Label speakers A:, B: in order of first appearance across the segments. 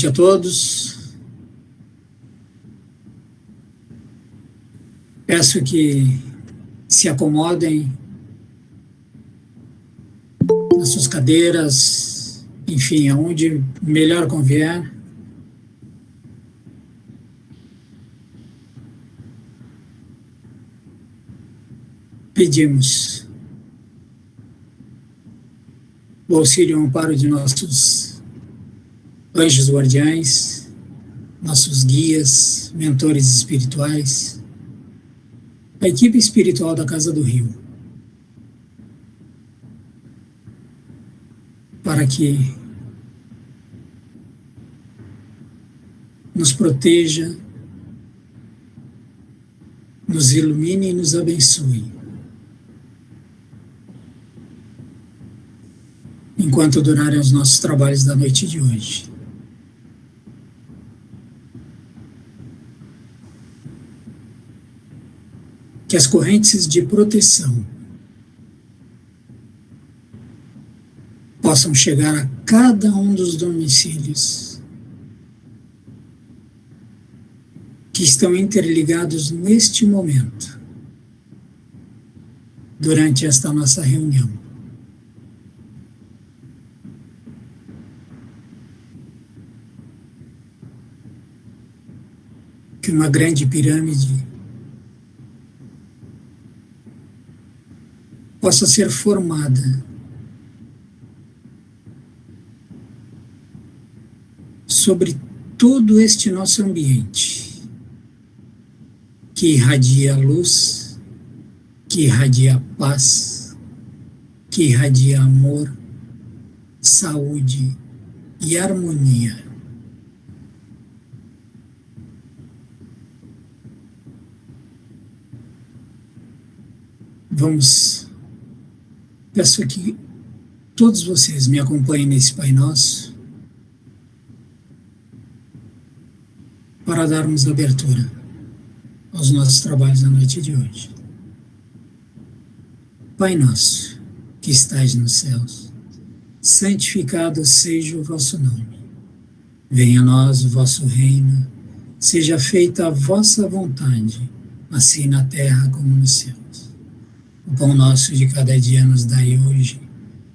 A: A todos. Peço que se acomodem nas suas cadeiras, enfim, aonde melhor convier. Pedimos o auxílio e o amparo de nossos anjos guardiães, nossos guias, mentores espirituais, a equipe espiritual da Casa do Rio, para que nos proteja, nos ilumine e nos abençoe, enquanto durarem os nossos trabalhos da noite de hoje. Que as correntes de proteção possam chegar a cada um dos domicílios que estão interligados neste momento, durante esta nossa reunião. Que uma grande pirâmide possa ser formada sobre todo este nosso ambiente, que irradia luz, que irradia paz, que irradia amor, saúde e harmonia. Peço que todos vocês me acompanhem nesse Pai Nosso para darmos abertura aos nossos trabalhos da noite de hoje. Pai Nosso, que estais nos céus, santificado seja o vosso nome. Venha a nós o vosso reino, seja feita a vossa vontade, assim na terra como nos céus. O pão nosso de cada dia nos dai hoje.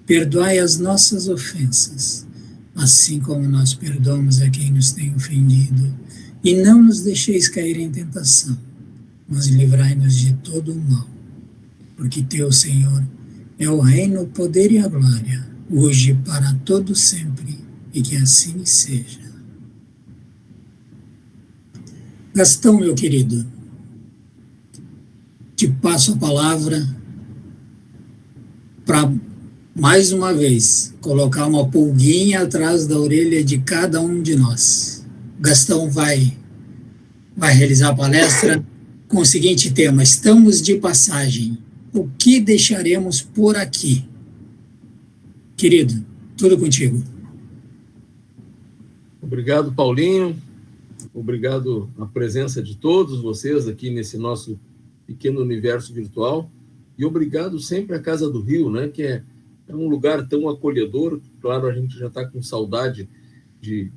A: Perdoai as nossas ofensas, assim como nós perdoamos a quem nos tem ofendido. E não nos deixeis cair em tentação, mas livrai-nos de todo o mal. Porque teu, Senhor, é o reino, o poder e a glória, hoje e para todo sempre, e que assim seja. Gastão, meu querido, te passo a palavra para, mais uma vez, colocar uma pulguinha atrás da orelha de cada um de nós. Gastão vai realizar a palestra com o seguinte tema: estamos de passagem, o que deixaremos por aqui? Querido, tudo contigo.
B: Obrigado, Paulinho. Obrigado à presença de todos vocês aqui nesse nosso pequeno universo virtual. E obrigado sempre à Casa do Rio, né, que é um lugar tão acolhedor. Claro, a gente já está com saudade de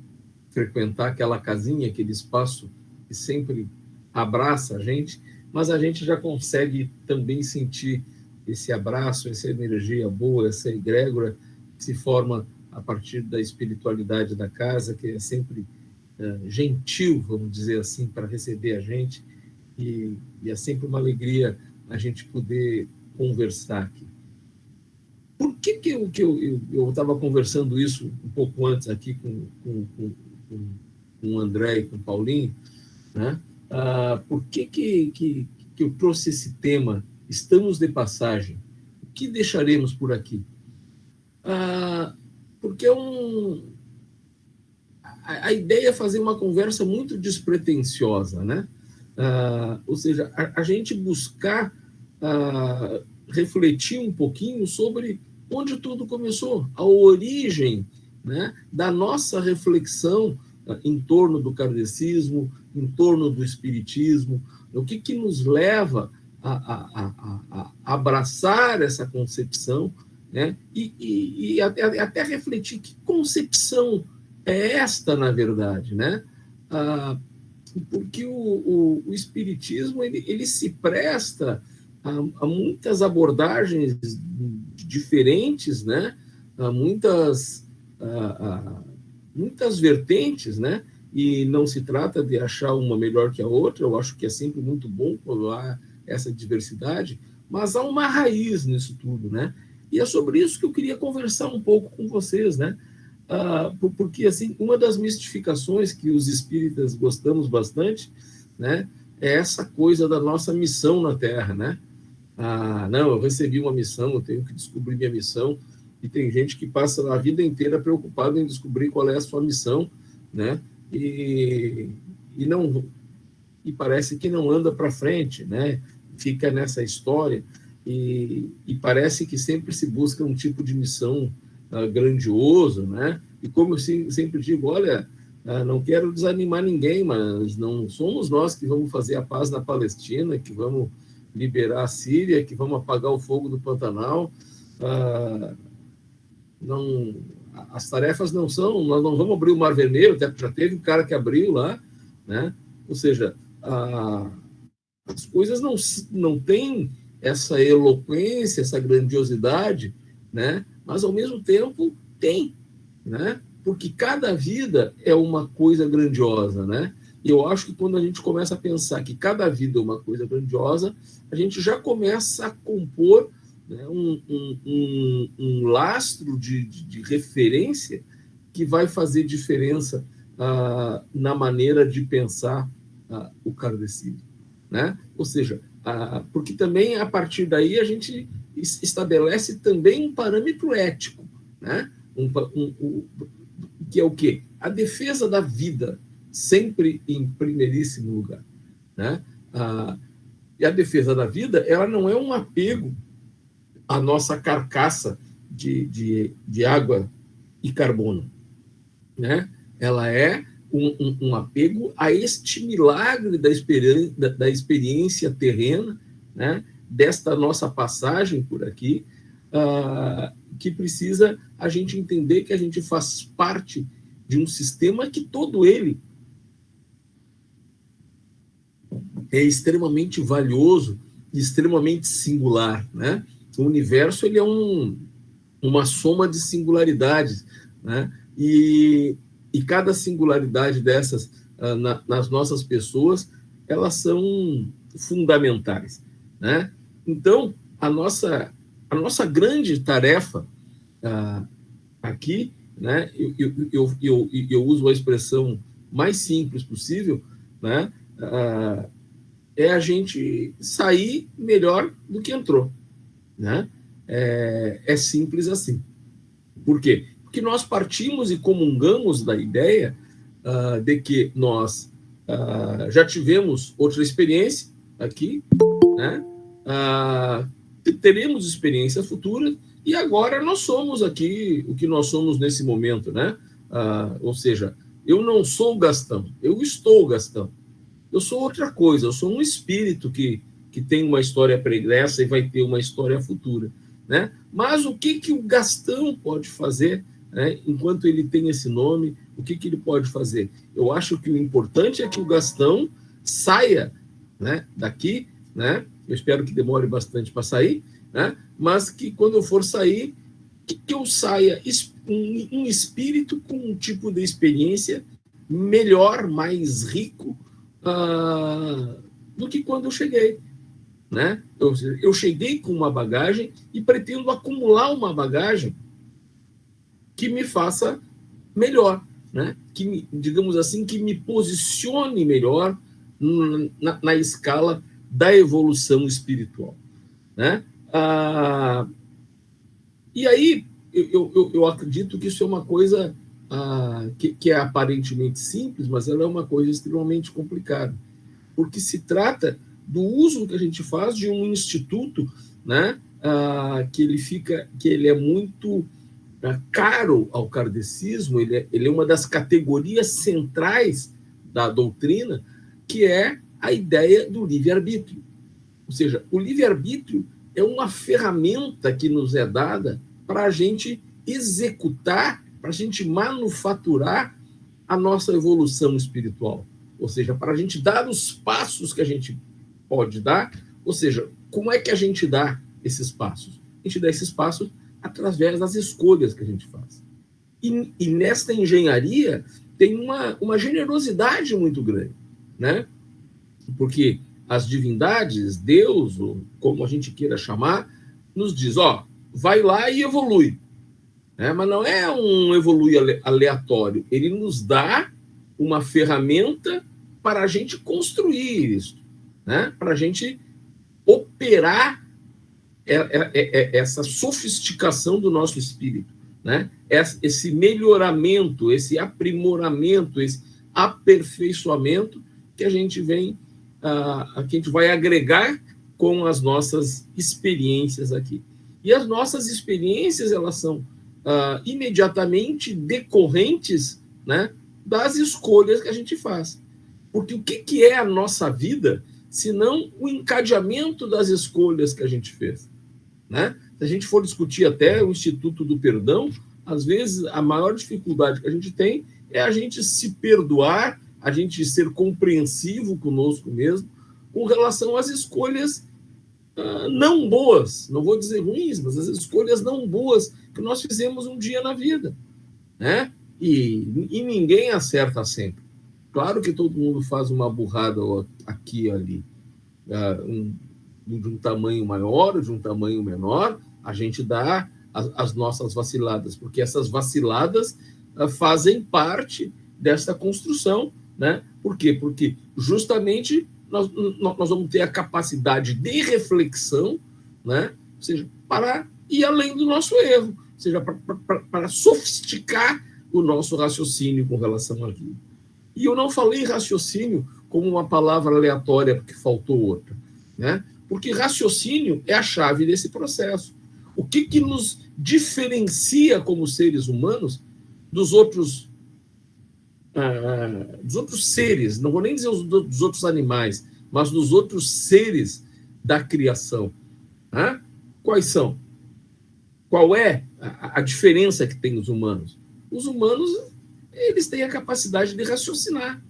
B: frequentar aquela casinha, aquele espaço que sempre abraça a gente, mas a gente já consegue também sentir esse abraço, essa energia boa, essa egrégora que se forma a partir da espiritualidade da casa, que é sempre gentil, vamos dizer assim, para receber a gente, e é sempre uma alegria a gente poder conversar aqui. Por que eu estava conversando isso um pouco antes aqui com o André e com o Paulinho, né? Por que eu trouxe esse tema, estamos de passagem? O que deixaremos por aqui? Porque a ideia é fazer uma conversa muito despretensiosa, né? Ou seja, a gente buscar refletir um pouquinho sobre onde tudo começou, a origem, né, da nossa reflexão em torno do kardecismo, em torno do espiritismo, o que nos leva a abraçar essa concepção, né, e até refletir que concepção é esta, na verdade, né? Porque o Espiritismo ele se presta a muitas abordagens diferentes, né? A muitas vertentes, né? E não se trata de achar uma melhor que a outra, eu acho que é sempre muito bom quando há essa diversidade, mas há uma raiz nisso tudo, né? E é sobre isso que eu queria conversar um pouco com vocês, né? Porque, assim, uma das mistificações que os espíritas gostamos bastante, né, é essa coisa da nossa missão na Terra, né? Não, eu recebi uma missão, eu tenho que descobrir minha missão, e tem gente que passa a vida inteira preocupada em descobrir qual é a sua missão, né? E parece que não anda para frente, né? Fica nessa história, e parece que sempre se busca um tipo de missão grandioso, né? E como eu sempre digo, olha, não quero desanimar ninguém, mas não somos nós que vamos fazer a paz na Palestina, que vamos liberar a Síria, que vamos apagar o fogo do Pantanal. Não, as tarefas não são, nós não vamos abrir o Mar Vermelho, até porque já teve um cara que abriu lá, né? Ou seja, as coisas não têm essa eloquência, essa grandiosidade, né? Mas ao mesmo tempo tem, né? Porque cada vida é uma coisa grandiosa, né? E eu acho que quando a gente começa a pensar que cada vida é uma coisa grandiosa, a gente já começa a compor, né, um lastro de referência que vai fazer diferença na maneira de pensar o kardecismo, né? Ou seja, porque também a partir daí a gente estabelece também um parâmetro ético, né? Que é o quê? A defesa da vida, sempre em primeiríssimo lugar, né? E a defesa da vida, ela não é um apego à nossa carcaça de água e carbono, né? Ela é um apego a este milagre da experiência terrena, né? Desta nossa passagem por aqui, que precisa a gente entender que a gente faz parte de um sistema que todo ele é extremamente valioso e extremamente singular, né? O universo ele é uma soma de singularidades, né? E cada singularidade dessas nas nossas pessoas, elas são fundamentais, né? Então, a nossa grande tarefa aqui, né? Eu uso a expressão mais simples possível, né? É a gente sair melhor do que entrou, né? É simples assim. Por quê? Porque nós partimos e comungamos da ideia de que nós já tivemos outra experiência aqui, né? Teremos experiências futuras e agora nós somos aqui o que nós somos nesse momento, né? Ou seja, eu não sou o Gastão, eu estou o Gastão. Eu sou outra coisa, eu sou um espírito que tem uma história pregressa e vai ter uma história futura, né? Mas o que o Gastão pode fazer, né, enquanto ele tem esse nome? O que ele pode fazer? Eu acho que o importante é que o Gastão saia, né, daqui, né? Eu espero que demore bastante para sair, né? Mas que quando eu for sair, que eu saia um espírito com um tipo de experiência melhor, mais rico do que quando eu cheguei, né? Eu cheguei com uma bagagem e pretendo acumular uma bagagem que me faça melhor, né? Digamos assim, que me posicione melhor na escala da evolução espiritual, né? E aí eu acredito que isso é uma coisa que é aparentemente simples, mas ela é uma coisa extremamente complicada, porque se trata do uso que a gente faz de um instituto, né, que ele é muito caro ao kardecismo, ele é uma das categorias centrais da doutrina, que é a ideia do livre-arbítrio. Ou seja, o livre-arbítrio é uma ferramenta que nos é dada para a gente executar, para a gente manufaturar a nossa evolução espiritual. Ou seja, para a gente dar os passos que a gente pode dar, ou seja, como é que a gente dá esses passos? A gente dá esses passos através das escolhas que a gente faz. E nesta engenharia tem uma generosidade muito grande, né? Porque as divindades, Deus, ou como a gente queira chamar, nos diz, vai lá e evolui. Né? Mas não é um evolui aleatório. Ele nos dá uma ferramenta para a gente construir isso, né? Para a gente operar essa sofisticação do nosso espírito, né? Esse melhoramento, esse aprimoramento, esse aperfeiçoamento que a gente que a gente vai agregar com as nossas experiências aqui. E as nossas experiências, elas são imediatamente decorrentes, né, das escolhas que a gente faz. Porque o que é a nossa vida, senão o encadeamento das escolhas que a gente fez, né? Se a gente for discutir até o Instituto do Perdão, às vezes a maior dificuldade que a gente tem é a gente se perdoar, a gente ser compreensivo conosco mesmo, com relação às escolhas não boas, não vou dizer ruins, mas as escolhas não boas que nós fizemos um dia na vida, né? E ninguém acerta sempre. Claro que todo mundo faz uma burrada aqui e ali, de um tamanho maior ou de um tamanho menor, a gente dá as nossas vaciladas, porque essas vaciladas fazem parte dessa construção, né? Por quê? Porque justamente nós vamos ter a capacidade de reflexão, né? Ou seja, para ir além do nosso erro, ou seja, para sofisticar o nosso raciocínio com relação à vida. E eu não falei raciocínio como uma palavra aleatória porque faltou outra, né? Porque raciocínio é a chave desse processo. O que nos diferencia como seres humanos dos outros seres, não vou nem dizer dos outros animais, mas dos outros seres da criação, né? Quais são? Qual é a diferença que tem os humanos? Os humanos, eles têm a capacidade de raciocinar.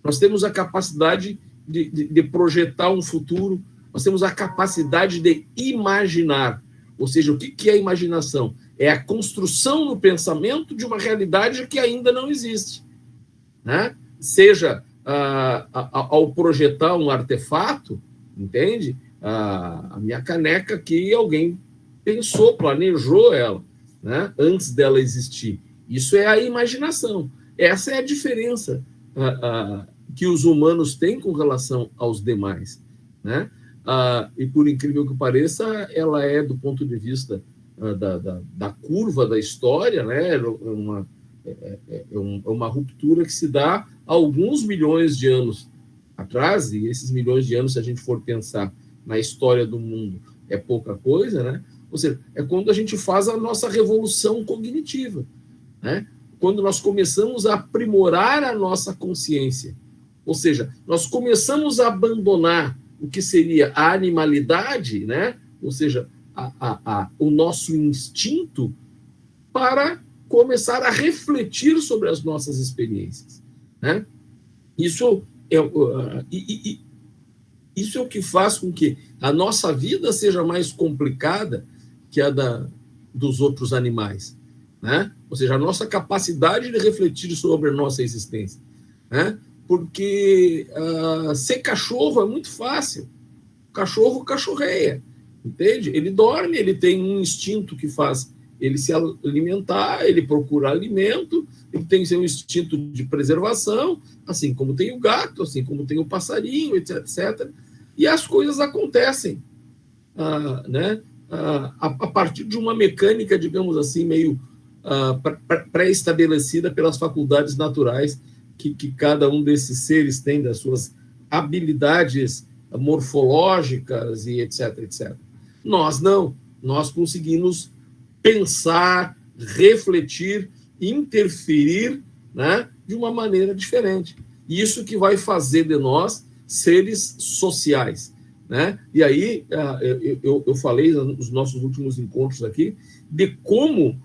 B: Nós temos a capacidade de projetar um futuro, nós temos a capacidade de imaginar. Ou seja, o que é a imaginação? É a construção no pensamento de uma realidade que ainda não existe, né? Seja ao projetar um artefato, entende? A minha caneca aqui, alguém pensou, planejou ela, né? Antes dela existir. Isso é a imaginação. Essa é a diferença que os humanos têm com relação aos demais, né? E por incrível que pareça, ela é, do ponto de vista da curva da história, né? Uma ruptura que se dá há alguns milhões de anos atrás, e esses milhões de anos, se a gente for pensar na história do mundo, é pouca coisa, né? Ou seja, é quando a gente faz a nossa revolução cognitiva, né? Quando nós começamos a aprimorar a nossa consciência, ou seja, nós começamos a abandonar o que seria a animalidade, né? Ou seja, o nosso instinto, para começar a refletir sobre as nossas experiências, né? Isso é o que faz com que a nossa vida seja mais complicada que a dos outros animais, né? Ou seja, a nossa capacidade de refletir sobre a nossa existência, né? Porque ser cachorro é muito fácil. O cachorro cachorreia, entende? Ele dorme, ele tem um instinto que faz ele se alimentar, ele procura alimento, ele tem seu instinto de preservação, assim como tem o gato, assim como tem o passarinho, etc. E as coisas acontecem, né? A partir de uma mecânica, digamos assim, meio pré-estabelecida pelas faculdades naturais que cada um desses seres tem, das suas habilidades morfológicas e etc. Nós não. Nós conseguimos pensar, refletir, interferir, né, de uma maneira diferente. Isso que vai fazer de nós seres sociais, né? E aí eu falei nos nossos últimos encontros aqui de como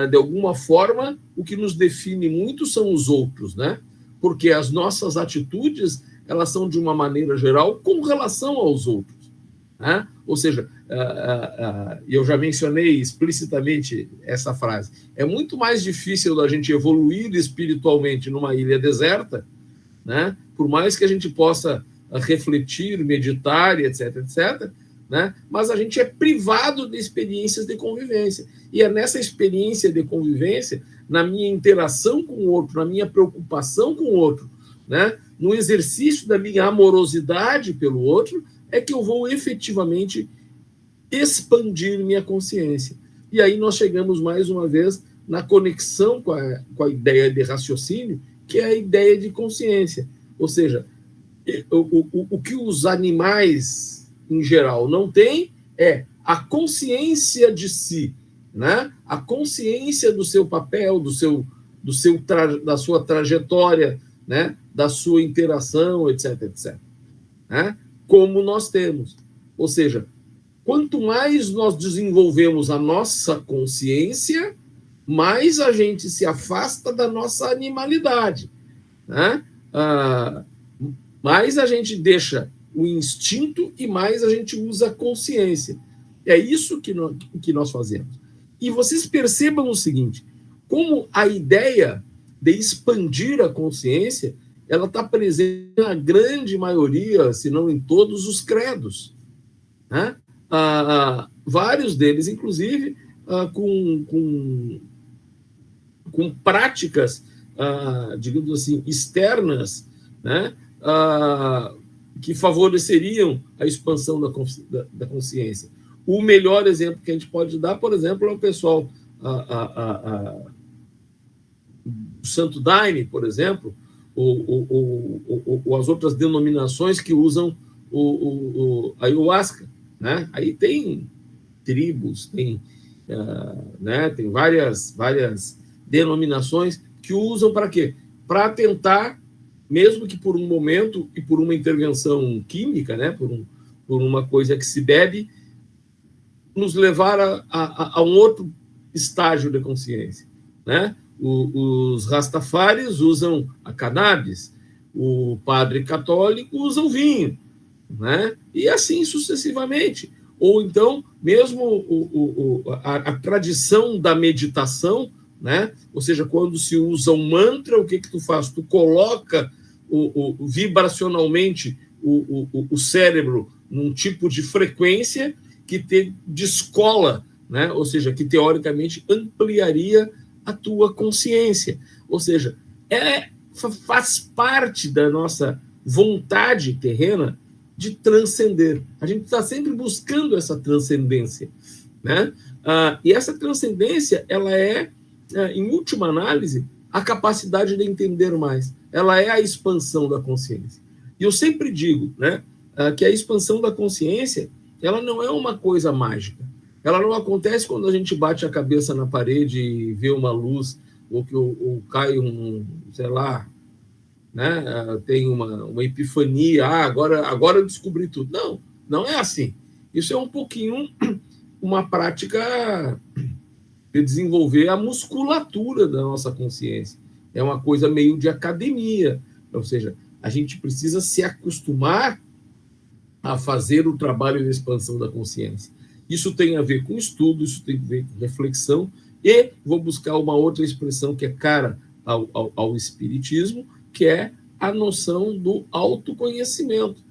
B: de alguma forma, o que nos define muito são os outros, né? Porque as nossas atitudes, elas são de uma maneira geral com relação aos outros, né? Ou seja, eu já mencionei explicitamente essa frase, é muito mais difícil da gente evoluir espiritualmente numa ilha deserta, né? Por mais que a gente possa refletir, meditar, etc., etc., né? Mas a gente é privado de experiências de convivência. E é nessa experiência de convivência, na minha interação com o outro, na minha preocupação com o outro, né? No exercício da minha amorosidade pelo outro, é que eu vou efetivamente expandir minha consciência. E aí nós chegamos mais uma vez na conexão com a ideia de raciocínio, que é a ideia de consciência. Ou seja, o que os animais em geral não têm é a consciência de si, né? A consciência do seu papel, da sua trajetória, né? Da sua interação, etc., etc., né? Como nós temos. Ou seja, quanto mais nós desenvolvemos a nossa consciência, mais a gente se afasta da nossa animalidade, né? Mais a gente deixa o instinto e mais a gente usa a consciência. É isso que nós fazemos. E vocês percebam o seguinte, como a ideia de expandir a consciência, ela está presente na grande maioria, se não em todos os credos, né? Vários deles, inclusive, com práticas, digamos assim, externas, né? Que favoreceriam a expansão da consciência. O melhor exemplo que a gente pode dar, por exemplo, é o pessoal do Santo Daime, por exemplo, ou as outras denominações que usam a ayahuasca, né? Aí tem tribos, tem várias denominações que usam para quê? Para tentar, mesmo que por um momento e por uma intervenção química, né, por uma coisa que se bebe, nos levar a um outro estágio de consciência, né? Os rastafaris usam a cannabis, o padre católico usa o vinho, né? E assim sucessivamente. Ou então, mesmo a tradição da meditação, né? Ou seja, quando se usa um mantra, o que tu faz? Tu coloca vibracionalmente o cérebro num tipo de frequência que te descola, né? Ou seja, que teoricamente ampliaria a tua consciência. Ou seja, faz parte da nossa vontade terrena de transcender. A gente está sempre buscando essa transcendência, né? E essa transcendência, ela em última análise, a capacidade de entender mais. Ela é a expansão da consciência. E eu sempre digo, né, que a expansão da consciência, ela não é uma coisa mágica. Ela não acontece quando a gente bate a cabeça na parede e vê uma luz, ou cai sei lá, né, tem uma epifania, agora eu descobri tudo. Não, não é assim. Isso é um pouquinho uma prática de desenvolver a musculatura da nossa consciência. É uma coisa meio de academia, ou seja, a gente precisa se acostumar a fazer o trabalho de expansão da consciência. Isso tem a ver com estudo, isso tem a ver com reflexão, e vou buscar uma outra expressão que é cara ao espiritismo, que é a noção do autoconhecimento,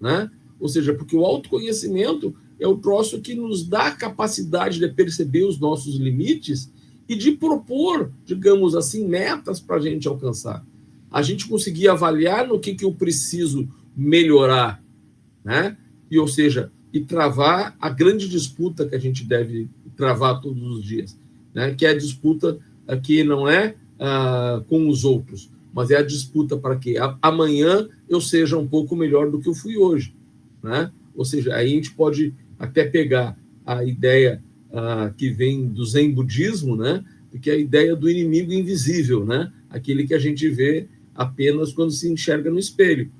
B: né? Ou seja, porque o autoconhecimento é o troço que nos dá a capacidade de perceber os nossos limites e de propor, digamos assim, metas para a gente alcançar. A gente conseguir avaliar no que eu preciso melhorar, né? E, ou seja, e travar a grande disputa que a gente deve travar todos os dias, né? Que é a disputa que não é com os outros, mas é a disputa para que amanhã eu seja um pouco melhor do que eu fui hoje, né? Ou seja, aí a gente pode até pegar a ideia que vem do Zen budismo, né? Que é a ideia do inimigo invisível, né? Aquele que a gente vê apenas quando se enxerga no espelho,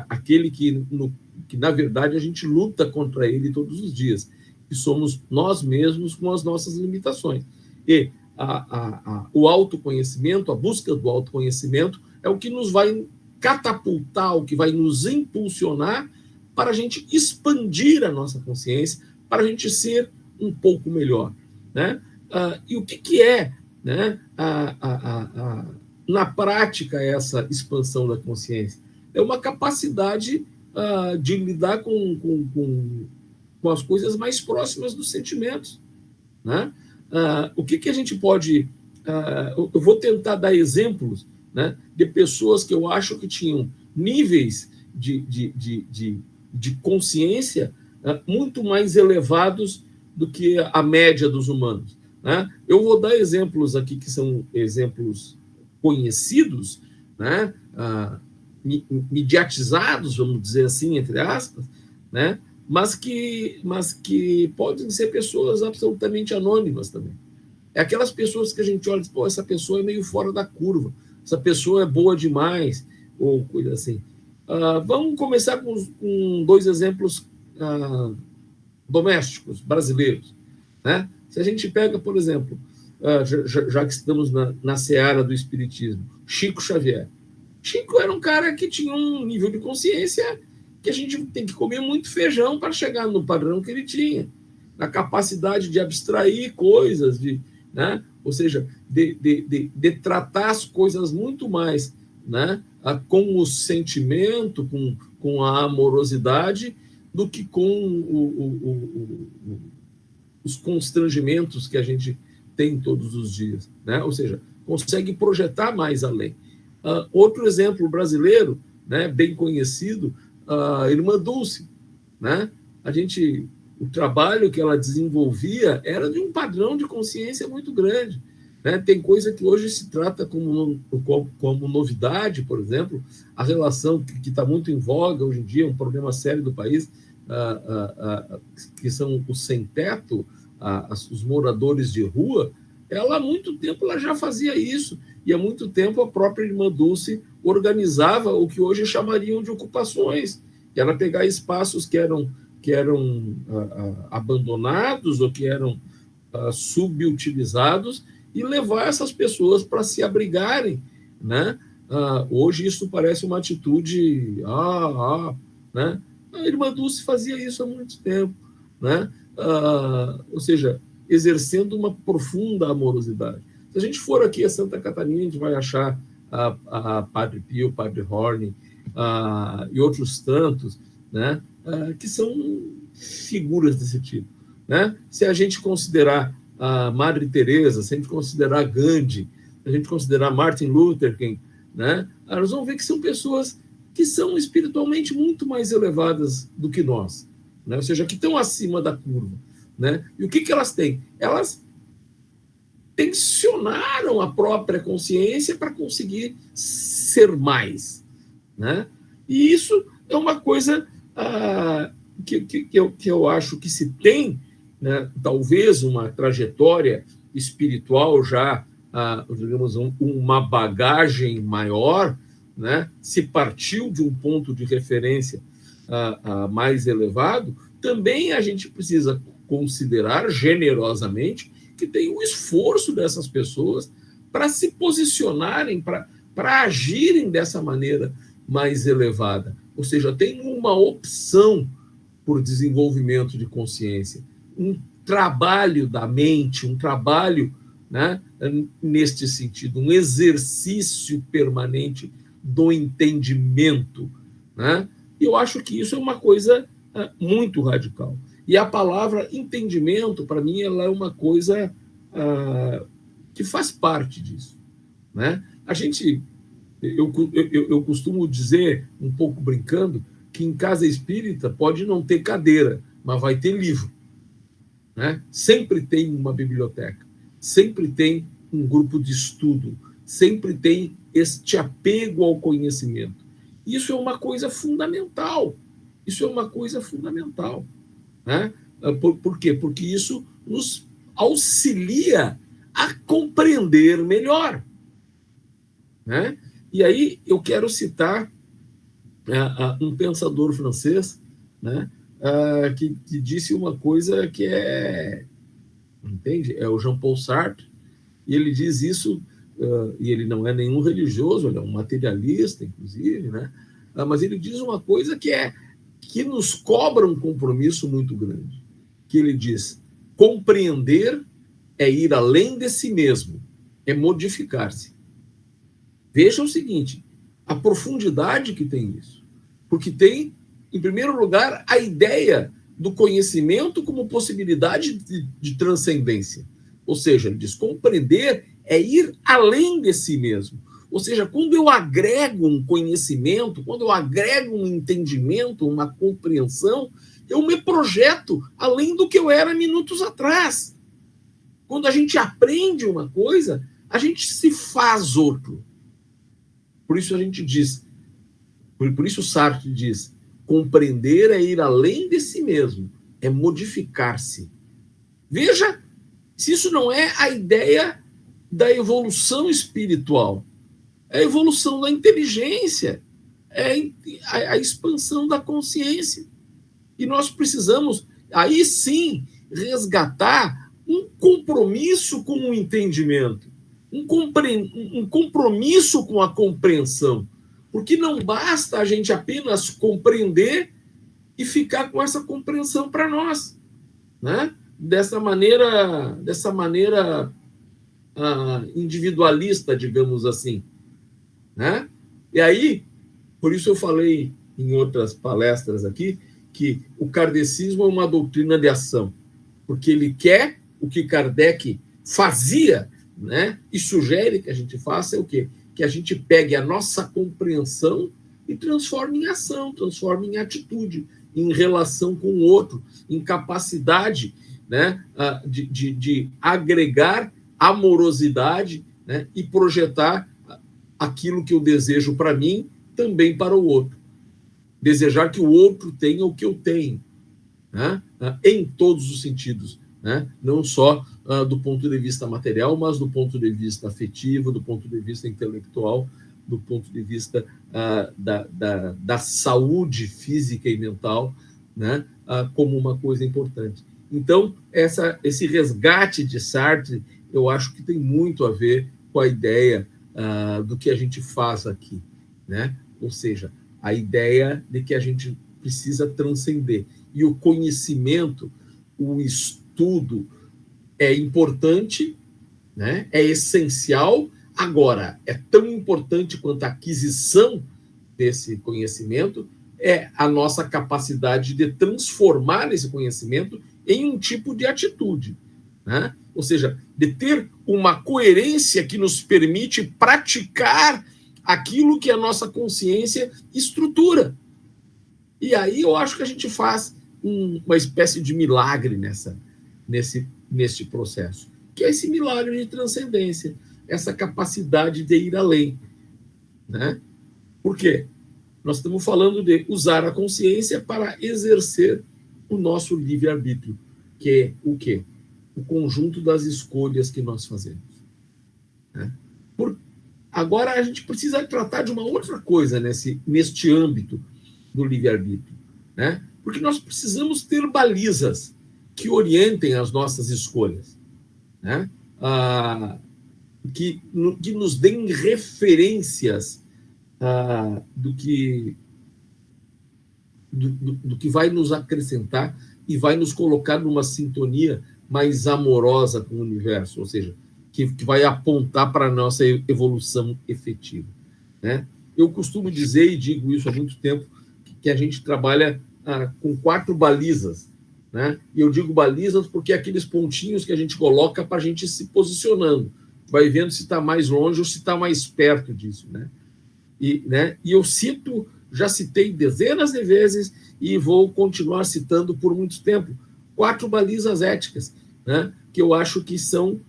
B: aquele que na verdade a gente luta contra ele todos os dias, que somos nós mesmos com as nossas limitações. E o autoconhecimento, a busca do autoconhecimento, é o que nos vai catapultar, o que vai nos impulsionar para a gente expandir a nossa consciência, para a gente ser um pouco melhor, né? E o que é, né, na prática, essa expansão da consciência? É uma capacidade de lidar com as coisas mais próximas dos sentimentos, né? O que a gente pode... eu vou tentar dar exemplos, né, de pessoas que eu acho que tinham níveis de consciência muito mais elevados do que a média dos humanos, né? Eu vou dar exemplos aqui que são exemplos conhecidos, né, mediatizados, vamos dizer assim, entre aspas, né, mas que podem ser pessoas absolutamente anônimas também. É aquelas pessoas que a gente olha e diz, pô, essa pessoa é meio fora da curva, essa pessoa é boa demais, ou coisa assim. Vamos começar com dois exemplos domésticos, brasileiros, né? Se a gente pega, por exemplo, já que estamos na seara do espiritismo, Chico Xavier. Chico era um cara que tinha um nível de consciência que a gente tem que comer muito feijão para chegar no padrão que ele tinha, na capacidade de abstrair coisas, né? Ou seja, de tratar as coisas muito mais, né, com o sentimento, com a amorosidade, do que com os constrangimentos que a gente tem todos os dias, né? Ou seja, consegue projetar mais além. Outro exemplo brasileiro, né, bem conhecido, a irmã Dulce, né? O trabalho que ela desenvolvia era de um padrão de consciência muito grande, né? Tem coisa que hoje se trata como novidade, por exemplo, a relação que está muito em voga hoje em dia, um problema sério do país, que são os sem-teto, os moradores de rua. Ela, há muito tempo, ela já fazia isso, e há muito tempo a própria irmã Dulce organizava o que hoje chamariam de ocupações, que era pegar espaços que eram abandonados ou que eram subutilizados e levar essas pessoas para se abrigarem, né? Hoje isso parece uma atitude, né? A irmã Dulce fazia isso há muito tempo, né? Ou seja, exercendo uma profunda amorosidade. Se a gente for aqui a Santa Catarina, a gente vai achar a Padre Pio, Padre Horny, e outros tantos, né, que são figuras desse tipo, né? Se a gente considerar a Madre Teresa, se a gente considerar Gandhi, se a gente considerar Martin Luther King, né, nós vamos ver que são pessoas que são espiritualmente muito mais elevadas do que nós, né? Ou seja, que estão acima da curva, né? E o que elas têm? Elas tensionaram a própria consciência para conseguir ser mais, né? E isso é uma coisa que eu acho que se tem, né, talvez uma trajetória espiritual já, digamos, uma bagagem maior, né? Se partiu de um ponto de referência mais elevado, também a gente precisa considerar generosamente que tem o esforço dessas pessoas para se posicionarem, para agirem dessa maneira mais elevada. Ou seja, tem uma opção por desenvolvimento de consciência, um trabalho da mente, um trabalho, né, neste sentido, um exercício permanente do entendimento, né? E eu acho que isso é uma coisa muito radical. E a palavra entendimento, para mim, ela é uma coisa que faz parte disso, né? Eu costumo dizer, um pouco brincando, que em casa espírita pode não ter cadeira, mas vai ter livro, né? Sempre tem uma biblioteca, sempre tem um grupo de estudo, sempre tem este apego ao conhecimento. Isso é uma coisa fundamental. Isso é uma coisa fundamental, né? Por quê? Porque isso nos auxilia a compreender melhor, né? E aí eu quero citar um pensador francês, né, que disse uma coisa que entende? É o Jean-Paul Sartre, E ele diz isso, e ele não é nenhum religioso, ele é um materialista, inclusive, né? Mas ele diz uma coisa que nos cobra um compromisso muito grande, que ele diz: compreender é ir além de si mesmo, é modificar-se. Veja o seguinte, a profundidade que tem isso. Porque tem, em primeiro lugar, a ideia do conhecimento como possibilidade de transcendência. Ou seja, ele diz, compreender é ir além de si mesmo. Ou seja, quando eu agrego um conhecimento, quando eu agrego um entendimento, uma compreensão, eu me projeto além do que eu era minutos atrás. Quando a gente aprende uma coisa, a gente se faz outro. Por isso a gente diz, por isso Sartre diz, compreender é ir além de si mesmo, é modificar-se. Veja se isso não é a ideia da evolução espiritual. É a evolução da inteligência, é a expansão da consciência. E nós precisamos, aí sim, resgatar um compromisso com o entendimento, um compromisso com a compreensão. Porque não basta a gente apenas compreender e ficar com essa compreensão para nós, né? Dessa maneira individualista, digamos assim, né? E aí, por isso eu falei em outras palestras aqui que o kardecismo é uma doutrina de ação, porque ele quer o que Kardec fazia, né? E sugere que a gente faça é o quê? Que a gente pegue a nossa compreensão e transforme em ação, transforme em atitude, em relação com o outro, em capacidade, né, de agregar amorosidade, né, e projetar aquilo que eu desejo para mim também para o outro. Desejar que o outro tenha o que eu tenho, né, em todos os sentidos, né, não só do ponto de vista material, mas do ponto de vista afetivo, do ponto de vista intelectual, do ponto de vista da saúde física e mental, né, como uma coisa importante. Então, esse resgate de Sartre, eu acho que tem muito a ver com a ideia do que a gente faz aqui, né? Ou seja, a ideia de que a gente precisa transcender. E o conhecimento, o estudo é importante, né? É essencial. Agora, é tão importante quanto a aquisição desse conhecimento é a nossa capacidade de transformar esse conhecimento em um tipo de atitude, né? Ou seja, de ter uma coerência que nos permite praticar aquilo que a nossa consciência estrutura. E aí eu acho que a gente faz uma espécie de milagre nesse processo, que é esse milagre de transcendência, essa capacidade de ir além, né? Por quê? Nós estamos falando de usar a consciência para exercer o nosso livre-arbítrio, que é o quê? O conjunto das escolhas que nós fazemos, né? Agora a gente precisa tratar de uma outra coisa neste âmbito do livre-arbítrio, né? Porque nós precisamos ter balizas que orientem as nossas escolhas, né? Que nos deem referências do que vai nos acrescentar e vai nos colocar numa sintonia mais amorosa com o universo, ou seja, que vai apontar para a nossa evolução efetiva, né? Eu costumo dizer, e digo isso há muito tempo, que a gente trabalha com 4 balizas, né? E eu digo balizas porque é aqueles pontinhos que a gente coloca para a gente se posicionando, vai vendo se está mais longe ou se está mais perto disso, né? E eu já citei dezenas de vezes e vou continuar citando por muito tempo, 4 balizas éticas, né? Que eu acho que são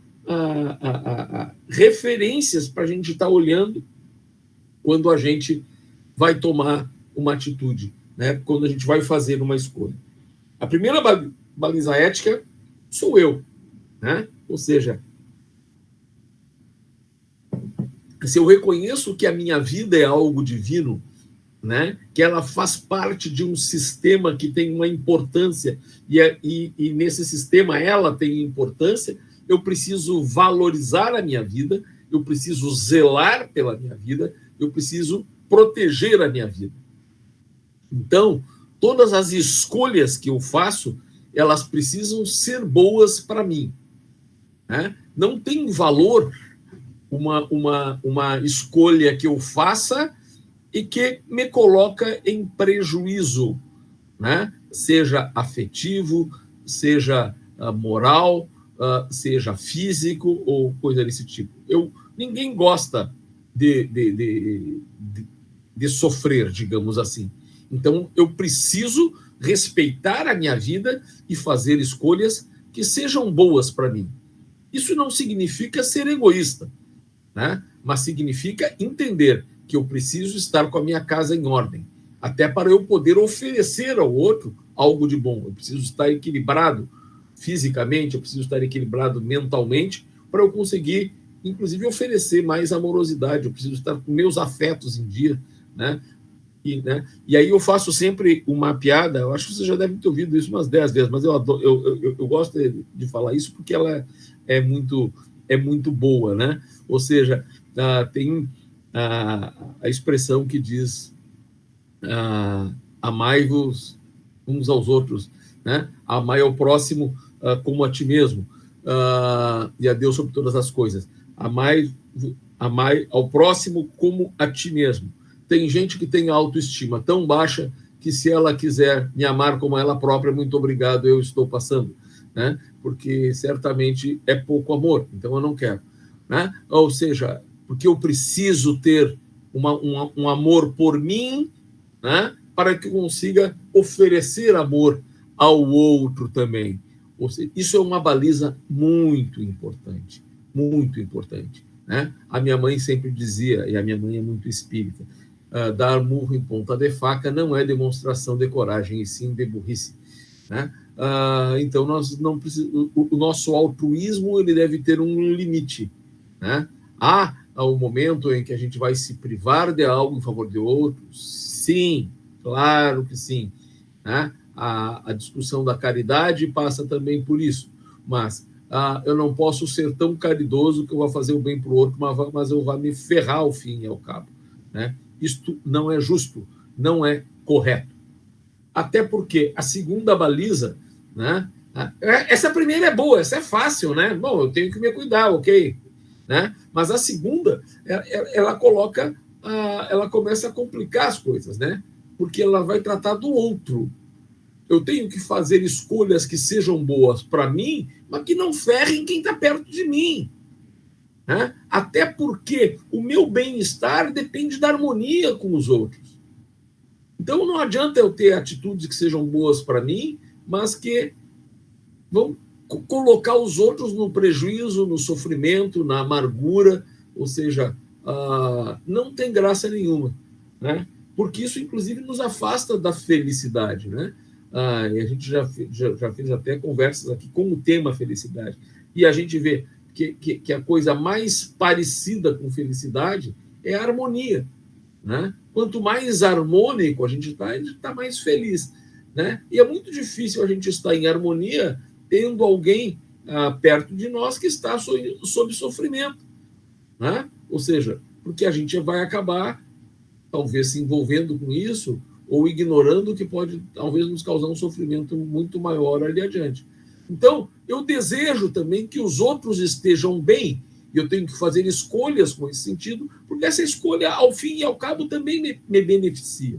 B: referências para a gente estar olhando quando a gente vai tomar uma atitude, né? Quando a gente vai fazer uma escolha. A primeira baliza ética sou eu, né? Ou seja, se eu reconheço que a minha vida é algo divino, né? Que ela faz parte de um sistema que tem uma importância e nesse sistema ela tem importância, eu preciso valorizar a minha vida, eu preciso zelar pela minha vida, eu preciso proteger a minha vida. Então, todas as escolhas que eu faço, elas precisam ser boas para mim, né? Não tem valor uma escolha que eu faça e que me coloca em prejuízo, né? Seja afetivo, seja moral, seja físico ou coisa desse tipo. Ninguém gosta de sofrer, digamos assim. Então, eu preciso respeitar a minha vida e fazer escolhas que sejam boas para mim. Isso não significa ser egoísta, né? Mas significa entender que eu preciso estar com a minha casa em ordem, até para eu poder oferecer ao outro algo de bom. Eu preciso estar equilibrado fisicamente, eu preciso estar equilibrado mentalmente para eu conseguir, inclusive, oferecer mais amorosidade. Eu preciso estar com meus afetos em dia, né? E aí eu faço sempre uma piada, eu acho que você já deve ter ouvido isso umas 10 vezes, mas eu gosto de falar isso porque ela é muito boa, né? Ou seja, tem a expressão que diz amai-vos uns aos outros, né? Amai ao próximo como a ti mesmo, e a Deus sobre todas as coisas. Amai ao próximo como a ti mesmo. Tem gente que tem autoestima tão baixa que, se ela quiser me amar como ela própria, muito obrigado, eu estou passando, né? Porque certamente é pouco amor, então eu não quero, né? Ou seja, porque eu preciso ter um amor por mim, né? Para que eu consiga oferecer amor ao outro também. Ou seja, isso é uma baliza muito importante, né? A minha mãe sempre dizia, e a minha mãe é muito espírita, dar murro em ponta de faca não é demonstração de coragem, e sim de burrice, né? Então, nós não precisamos, o nosso altruísmo ele deve ter um limite, né? Há o momento em que a gente vai se privar de algo em favor de outro, sim, claro que sim, né? A discussão da caridade passa também por isso, mas eu não posso ser tão caridoso que eu vou fazer o bem para o outro, mas eu vou me ferrar ao fim e ao cabo, né? Isto não é justo, não é correto. Até porque a segunda baliza, né? Essa primeira é boa, essa é fácil, né? Bom, eu tenho que me cuidar, ok, né? Mas a segunda, ela começa a complicar as coisas, né? Porque ela vai tratar do outro. Eu tenho que fazer escolhas que sejam boas para mim, mas que não ferrem quem está perto de mim, né? Até porque o meu bem-estar depende da harmonia com os outros. Então, não adianta eu ter atitudes que sejam boas para mim, mas que vão colocar os outros no prejuízo, no sofrimento, na amargura, ou seja, não tem graça nenhuma, né? Porque isso, inclusive, nos afasta da felicidade, né? E a gente já fez até conversas aqui com o tema felicidade, e a gente vê que a coisa mais parecida com felicidade é a harmonia, né? Quanto mais harmônico a gente está mais feliz, né? E é muito difícil a gente estar em harmonia tendo alguém perto de nós que está sob sofrimento, né? Ou seja, porque a gente vai acabar talvez se envolvendo com isso ou ignorando o que pode talvez nos causar um sofrimento muito maior ali adiante. Então, eu desejo também que os outros estejam bem, e eu tenho que fazer escolhas com esse sentido, porque essa escolha, ao fim e ao cabo, também me beneficia,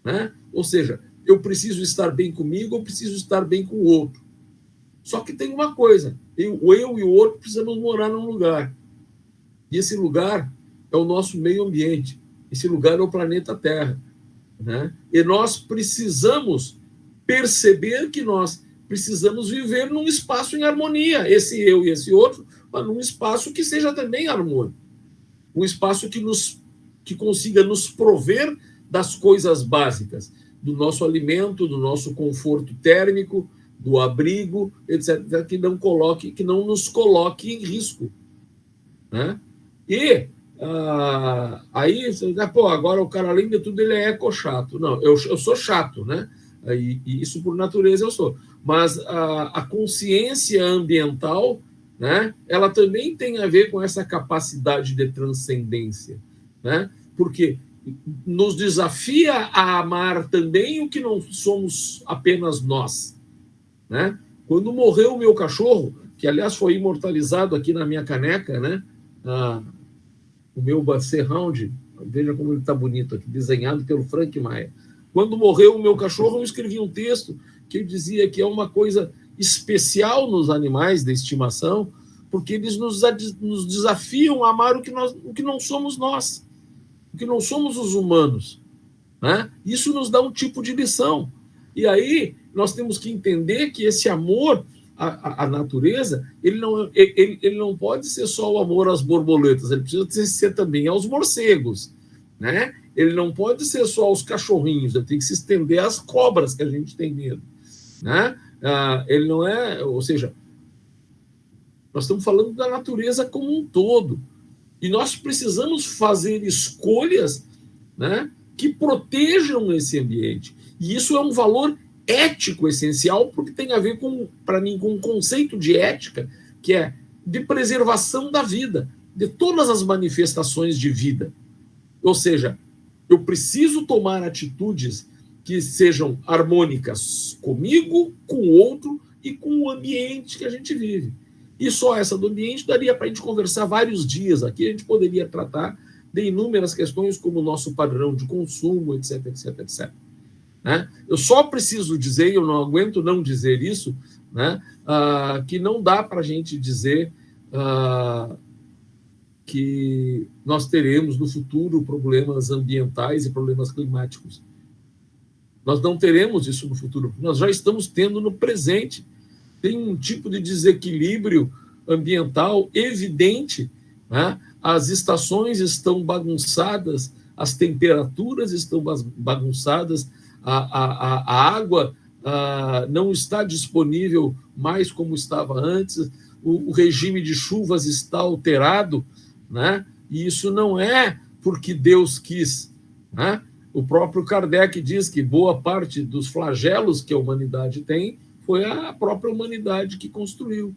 B: né? Ou seja, eu preciso estar bem comigo, eu preciso estar bem com o outro. Só que tem uma coisa, eu e o outro precisamos morar num lugar, e esse lugar é o nosso meio ambiente, esse lugar é o planeta Terra, né? E nós precisamos perceber que nós precisamos viver num espaço em harmonia, esse eu e esse outro, mas num espaço que seja também harmônico, um espaço que consiga nos prover das coisas básicas, do nosso alimento, do nosso conforto térmico, do abrigo, etc., que não nos coloque em risco, né? E aí, agora o cara, além de tudo, ele é eco-chato. Não, eu sou chato, né? E isso por natureza eu sou. Mas a consciência ambiental, né, ela também tem a ver com essa capacidade de transcendência, né, porque nos desafia a amar também o que não somos apenas nós, né? Quando morreu o meu cachorro, que aliás foi imortalizado aqui na minha caneca, né, o meu Basset Hound, veja como ele está bonito aqui, desenhado pelo Frank Maia. Quando morreu o meu cachorro, eu escrevi um texto que eu dizia que é uma coisa especial nos animais de estimação, porque eles nos desafiam a amar o que não somos nós, o que não somos os humanos, né? Isso nos dá um tipo de lição. E aí nós temos que entender que esse amor à natureza, ele não pode ser só o amor às borboletas, ele precisa ser também aos morcegos, né? Ele não pode ser só aos cachorrinhos, ele tem que se estender às cobras que a gente tem medo, né? Ele não é, ou seja, nós estamos falando da natureza como um todo, e nós precisamos fazer escolhas, né, que protejam esse ambiente, e isso é um valor ético essencial, porque tem a ver para mim, com um conceito de ética, que é de preservação da vida, de todas as manifestações de vida. Ou seja, eu preciso tomar atitudes que sejam harmônicas comigo, com o outro e com o ambiente que a gente vive. E só essa do ambiente daria para a gente conversar vários dias aqui, a gente poderia tratar de inúmeras questões, como o nosso padrão de consumo, etc, etc, etc. Né? Eu só preciso dizer, eu não aguento não dizer isso, né, que não dá para a gente dizer que nós teremos no futuro problemas ambientais e problemas climáticos. Nós não teremos isso no futuro, nós já estamos tendo no presente. Tem um tipo de desequilíbrio ambiental evidente, né? As estações estão bagunçadas, as temperaturas estão bagunçadas, a água não está disponível mais como estava antes, o regime de chuvas está alterado, né? E isso não é porque Deus quis, né? O próprio Kardec diz que boa parte dos flagelos que a humanidade tem foi a própria humanidade que construiu,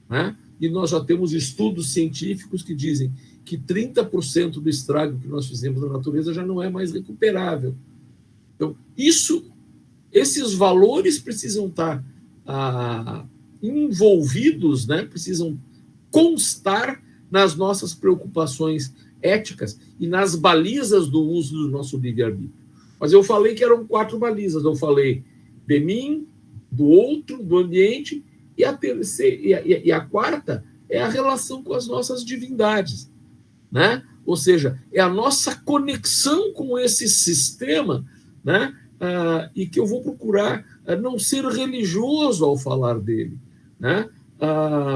B: né? E nós já temos estudos científicos que dizem que 30% do estrago que nós fizemos na natureza já não é mais recuperável. Então, esses valores precisam estar envolvidos, né? Precisam constar nas nossas preocupações éticas e nas balizas do uso do nosso livre-arbítrio. Mas eu falei que eram 4 balizas. Eu falei de mim, do outro, do ambiente, e a terceira, e a quarta é a relação com as nossas divindades, né? Ou seja, é a nossa conexão com esse sistema, né? E que eu vou procurar não ser religioso ao falar dele, né?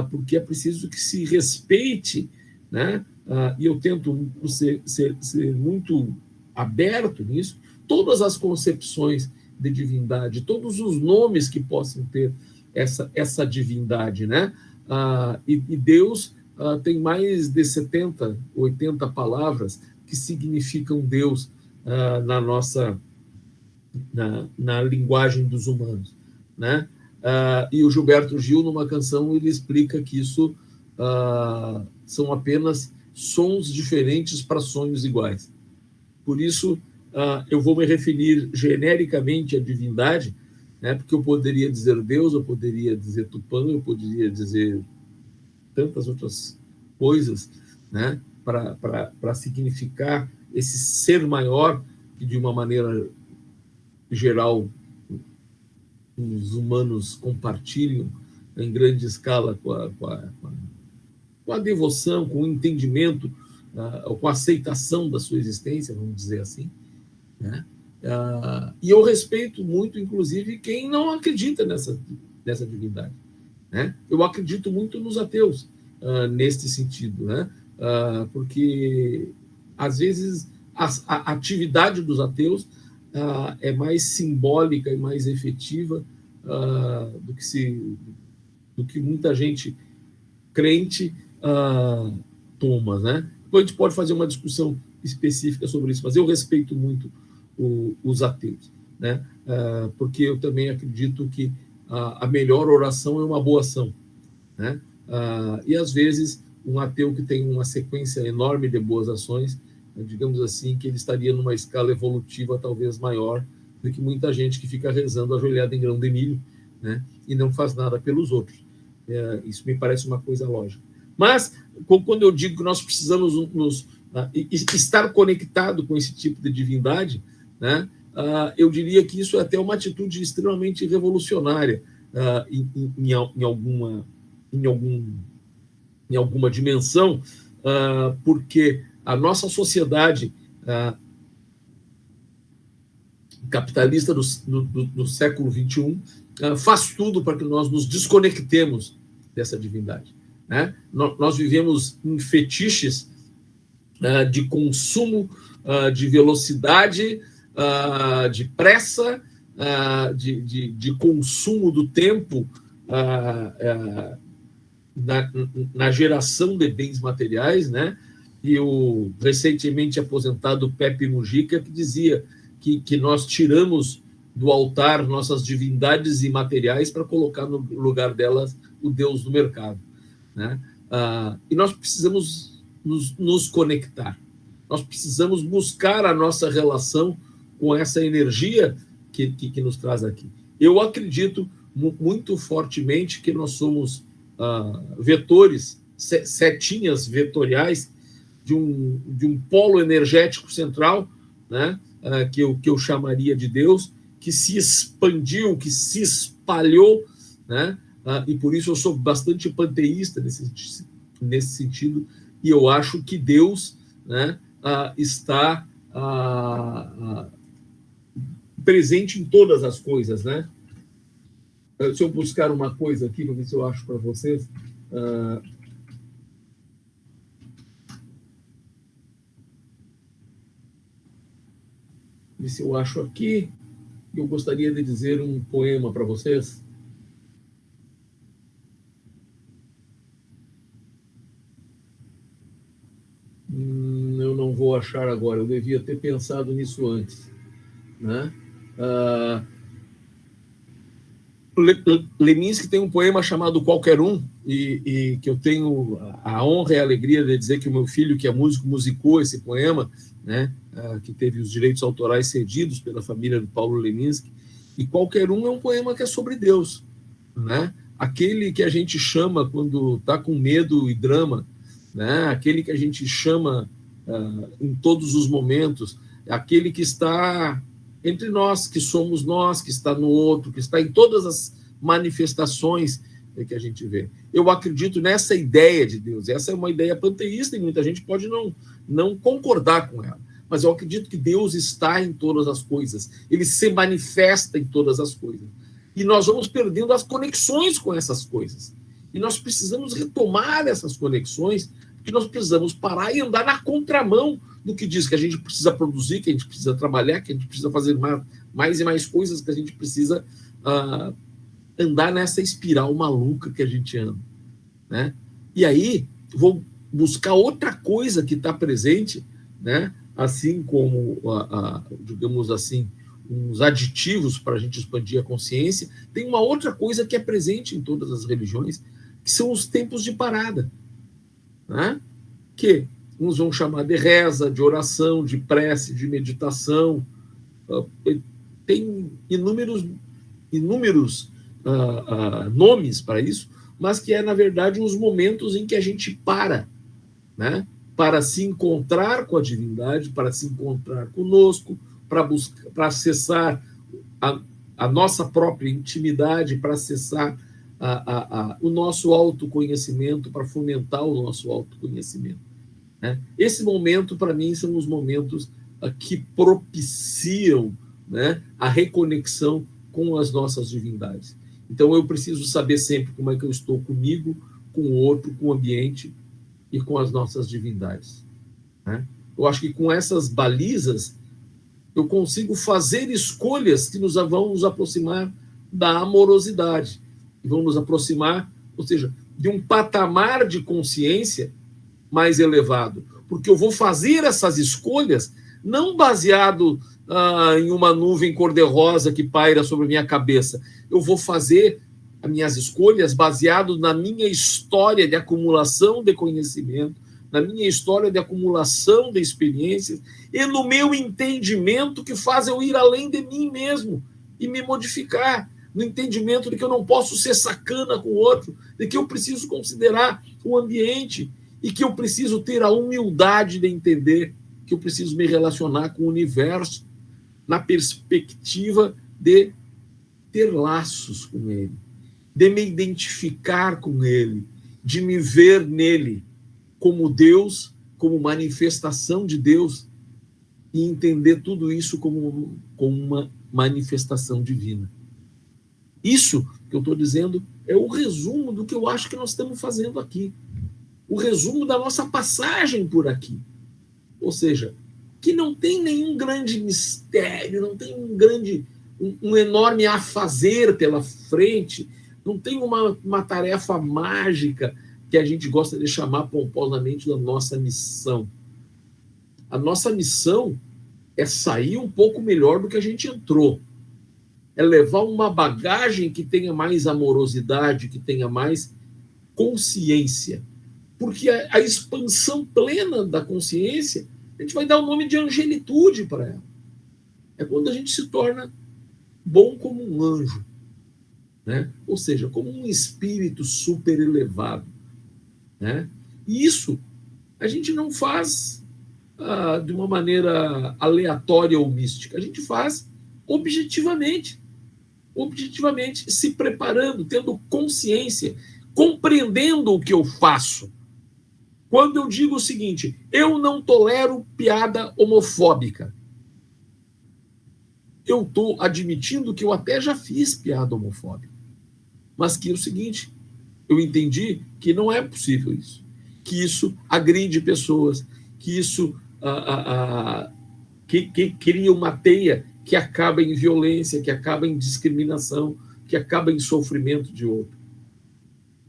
B: Porque é preciso que se respeite, né? E eu tento ser muito aberto nisso, todas as concepções de divindade, todos os nomes que possam ter essa divindade, né? E Deus tem mais de 70, 80 palavras que significam Deus na linguagem dos humanos, né? E o Gilberto Gil, numa canção, ele explica que isso são apenas sons diferentes para sonhos iguais. Por isso, eu vou me referir genericamente à divindade, né? Porque eu poderia dizer Deus, eu poderia dizer Tupã, eu poderia dizer tantas outras coisas, né? Para significar esse ser maior que, de uma maneira geral, os humanos compartilham em grande escala com a devoção, com o entendimento, com a aceitação da sua existência, vamos dizer assim, né? E eu respeito muito, inclusive, quem não acredita nessa divindade, né? Eu acredito muito nos ateus, neste sentido, né? Porque, às vezes, a atividade dos ateus é mais simbólica e mais efetiva do que muita gente crente toma, né? Depois a gente pode fazer uma discussão específica sobre isso, mas eu respeito muito os ateus, né? Porque eu também acredito que a melhor oração é uma boa ação, né? E, às vezes, um ateu que tem uma sequência enorme de boas ações, digamos assim, que ele estaria numa escala evolutiva talvez maior do que muita gente que fica rezando ajoelhada em grão de milho, né, e não faz nada pelos outros. Isso me parece uma coisa lógica. Mas, quando eu digo que nós precisamos estar conectado com esse tipo de divindade, né, eu diria que isso é até uma atitude extremamente revolucionária em alguma dimensão, porque a nossa sociedade capitalista do século XXI faz tudo para que nós nos desconectemos dessa divindade, né? Nós vivemos em fetiches de consumo, de velocidade, de pressa, de consumo do tempo na geração de bens materiais, né? E o recentemente aposentado Pepe Mujica, que dizia que nós tiramos do altar nossas divindades imateriais para colocar no lugar delas o Deus do mercado, né? E nós precisamos nos conectar, nós precisamos buscar a nossa relação com essa energia que nos traz aqui. Eu acredito muito fortemente que nós somos vetores, setinhas vetoriais de um polo energético central, né, que eu chamaria de Deus, que se expandiu, que se espalhou, né, e por isso eu sou bastante panteísta nesse sentido, e eu acho que Deus, né, está presente em todas as coisas, né? Se eu buscar uma coisa aqui, para ver se eu acho para vocês. Ver se eu acho aqui. Eu gostaria de dizer um poema para vocês. Eu não vou achar agora. Eu devia ter pensado nisso antes, né? Leminski tem um poema chamado Qualquer Um, e que eu tenho a honra e a alegria de dizer que o meu filho, que é músico, musicou esse poema, né, que teve os direitos autorais cedidos pela família do Paulo Leminski. E Qualquer Um é um poema que é sobre Deus, né? Aquele que a gente chama quando está com medo e drama, né? Aquele que a gente chama em todos os momentos, aquele que está entre nós, que somos nós, que está no outro, que está em todas as manifestações que a gente vê. Eu acredito nessa ideia de Deus. Essa é uma ideia panteísta e muita gente pode não concordar com ela. Mas eu acredito que Deus está em todas as coisas. Ele se manifesta em todas as coisas. E nós vamos perdendo as conexões com essas coisas. E nós precisamos retomar essas conexões, porque nós precisamos parar e andar na contramão do que diz que a gente precisa produzir, que a gente precisa trabalhar, que a gente precisa fazer mais e mais coisas, que a gente precisa andar nessa espiral maluca que a gente anda, né? E aí vou buscar outra coisa que está presente, né? Assim como, digamos assim, uns aditivos para a gente expandir a consciência. Tem uma outra coisa que é presente em todas as religiões, que são os tempos de parada, né? Que uns vão chamar de reza, de oração, de prece, de meditação. Tem inúmeros nomes para isso, mas que é, na verdade, os momentos em que a gente para, né? Para se encontrar com a divindade, para se encontrar conosco, para acessar a nossa própria intimidade, para acessar o nosso autoconhecimento, para fomentar o nosso autoconhecimento, né? Esse momento, para mim, são os momentos que propiciam, né, a reconexão com as nossas divindades. Então, eu preciso saber sempre como é que eu estou comigo, com o outro, com o ambiente e com as nossas divindades, né? Eu acho que com essas balizas eu consigo fazer escolhas que vão nos aproximar da amorosidade, que vão nos aproximar, ou seja, de um patamar de consciência mais elevado, porque eu vou fazer essas escolhas não baseado em uma nuvem cor-de-rosa que paira sobre a minha cabeça. Eu vou fazer as minhas escolhas baseado na minha história de acumulação de conhecimento, na minha história de acumulação de experiências e no meu entendimento que faz eu ir além de mim mesmo e me modificar, no entendimento de que eu não posso ser sacana com o outro, de que eu preciso considerar o ambiente e que eu preciso ter a humildade de entender que eu preciso me relacionar com o universo na perspectiva de ter laços com ele, de me identificar com ele, de me ver nele como Deus, como manifestação de Deus, e entender tudo isso como uma manifestação divina. Isso que eu estou dizendo é o resumo do que eu acho que nós estamos fazendo aqui. O resumo da nossa passagem por aqui. Ou seja, que não tem nenhum grande mistério, não tem um enorme a fazer pela frente, não tem uma tarefa mágica que a gente gosta de chamar pomposamente da nossa missão. A nossa missão é sair um pouco melhor do que a gente entrou. É levar uma bagagem que tenha mais amorosidade, que tenha mais consciência. Porque a expansão plena da consciência, a gente vai dar o nome de angelitude para ela. É quando a gente se torna bom como um anjo, né? Ou seja, como um espírito super elevado, né? E isso a gente não faz de uma maneira aleatória ou mística, a gente faz objetivamente, se preparando, tendo consciência, compreendendo o que eu faço. Quando eu digo o seguinte, eu não tolero piada homofóbica, eu estou admitindo que eu até já fiz piada homofóbica, mas que é o seguinte, eu entendi que não é possível isso, que isso agride pessoas, que isso que cria uma teia que acaba em violência, que acaba em discriminação, que acaba em sofrimento de outro.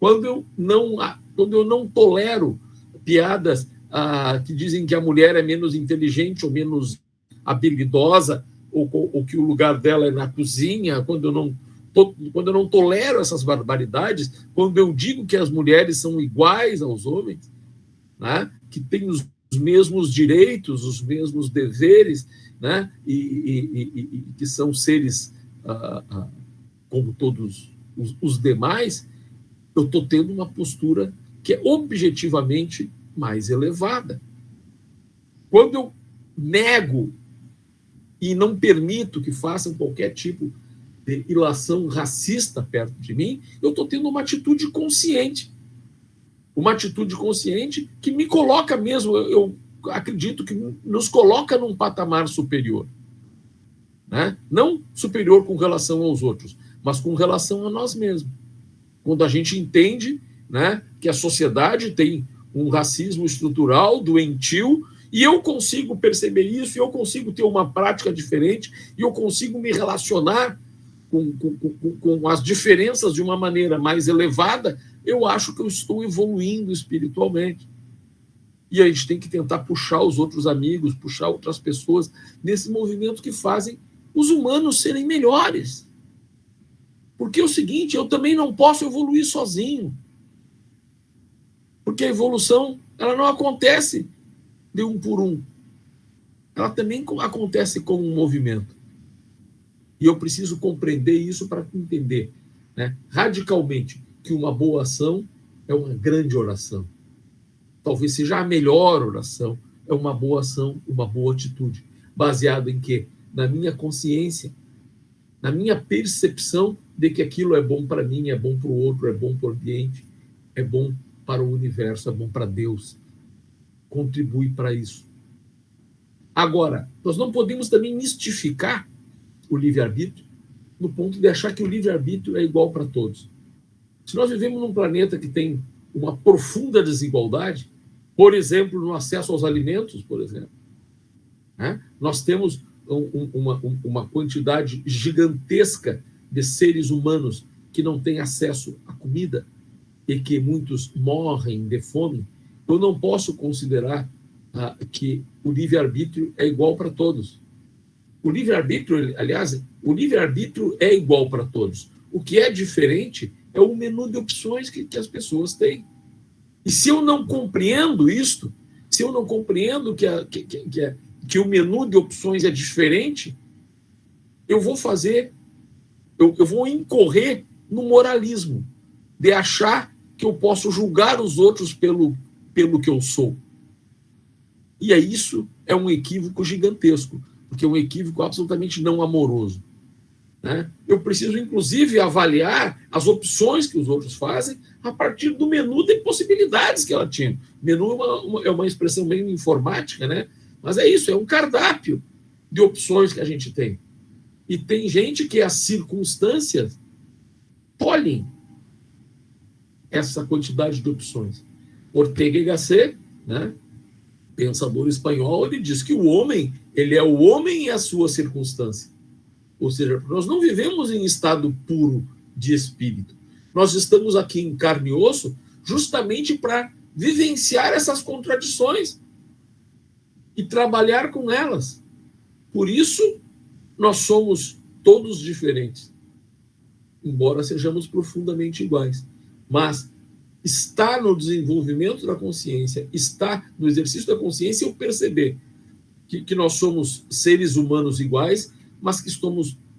B: Quando eu não tolero piadas que dizem que a mulher é menos inteligente ou menos habilidosa, ou que o lugar dela é na cozinha, quando eu não tolero essas barbaridades, quando eu digo que as mulheres são iguais aos homens, né, que têm os mesmos direitos, os mesmos deveres, né, e que são seres como todos os demais, eu estou tendo uma postura que é objetivamente mais elevada. Quando eu nego e não permito que façam qualquer tipo de ilação racista perto de mim, eu estou tendo uma atitude consciente. Uma atitude consciente que me coloca mesmo, eu acredito que nos coloca num patamar superior. Né? Não superior com relação aos outros, mas com relação a nós mesmos. Quando a gente entende, né, que a sociedade tem um racismo estrutural, doentio, e eu consigo perceber isso, e eu consigo ter uma prática diferente, e eu consigo me relacionar com as diferenças de uma maneira mais elevada, eu acho que eu estou evoluindo espiritualmente. E a gente tem que tentar puxar os outros amigos, puxar outras pessoas nesse movimento que fazem os humanos serem melhores. Porque é o seguinte, eu também não posso evoluir sozinho. Porque a evolução, ela não acontece de um por um. Ela também acontece com um movimento. E eu preciso compreender isso para entender, né, radicalmente, que uma boa ação é uma grande oração. Talvez seja a melhor oração, é uma boa ação, uma boa atitude. Baseado em quê? Na minha consciência, na minha percepção de que aquilo é bom para mim, é bom para o outro, é bom para o ambiente, é bom para o universo, é bom para Deus. Contribui para isso. Agora, nós não podemos também mistificar o livre-arbítrio no ponto de achar que o livre-arbítrio é igual para todos. Se nós vivemos num planeta que tem uma profunda desigualdade, por exemplo, no acesso aos alimentos, por exemplo, né? Nós temos uma quantidade gigantesca de seres humanos que não têm acesso à comida e que muitos morrem de fome. Eu não posso considerar que o livre-arbítrio é igual para todos. O livre-arbítrio, aliás, o livre-arbítrio é igual para todos. O que é diferente é o menu de opções que as pessoas têm. E se eu não compreendo isto, se eu não compreendo que o menu de opções é diferente, eu vou incorrer no moralismo, de achar que eu posso julgar os outros pelo que eu sou. E isso é um equívoco gigantesco, porque é um equívoco absolutamente não amoroso. Né? Eu preciso, inclusive, avaliar as opções que os outros fazem a partir do menu de possibilidades que ela tinha. Menu é uma expressão meio informática, né? Mas é isso, é um cardápio de opções que a gente tem. E tem gente que as circunstâncias tolhem essa quantidade de opções. Ortega y Gasset, né, pensador espanhol, ele diz que o homem, ele é o homem e a sua circunstância. Ou seja, nós não vivemos em estado puro de espírito. Nós estamos aqui em carne e osso justamente para vivenciar essas contradições e trabalhar com elas. Por isso, nós somos todos diferentes, embora sejamos profundamente iguais. Mas está no desenvolvimento da consciência, está no exercício da consciência eu perceber que nós somos seres humanos iguais, mas que